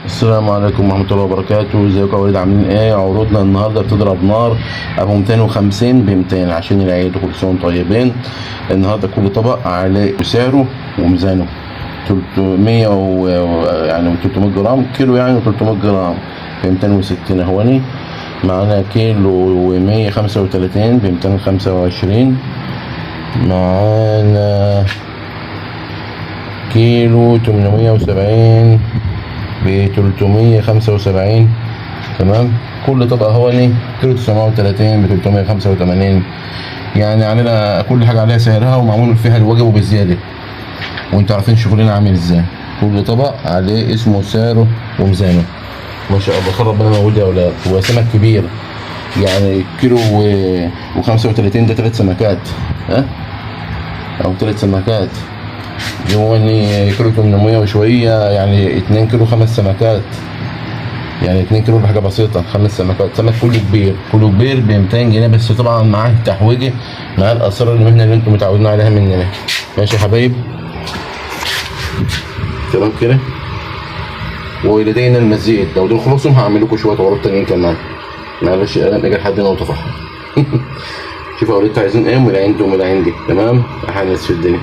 السلام عليكم ورحمة الله وبركاته. ازيكم يا ولاد، عاملين ايه؟ عروضنا النهارده بتضرب نار ابو 250 ب 200 عشان العيد وكل سنة وانتم طيبين. النهارده كل طبق عليه سعره وميزانه 300 يعني 300 جرام كيلو، يعني 300 جرام ب 260 اهواني. معانا كيلو 135 ب 225. معانا كيلو 870 ب 375. تمام. كل طبق هوني كيلو 930 ب 385. يعني علينا كل حاجة عليها سعرها ومعمول فيها الواجب وبالزيادة، وانتوا عارفين شغلنا عامل ازاي. كل طبق عليه اسمه وسعره وميزانه. ما شاء الله، خير ربنا موجود يا اولاد. هو سمك كبير، يعني كيلو و35 ده 3 سمكات، ها، او 3 سمكات. جواني كيلو 800 وشوية، يعني 2 كيلو 5 سمكات، يعني 2 كيلو بحاجة بسيطة. 5 سمكات، سمك كله كبير، كله كبير ب 200 جنيه بس. طبعا معاه التحويجة، معاه الأسرار المهنة اللي انتم متعودين عليها مننا. ماشي يا حبايب، تمام كده. ولدينا المزيد، لو دول خلصوا هعمل لكم شوية عروض تانيين كمان. معلش اجي لحد هنا وطفح. شوفوا يا ولاد عايزين ايه، من عندي ومن عندي. تمام، احنا ناس في الدنيا.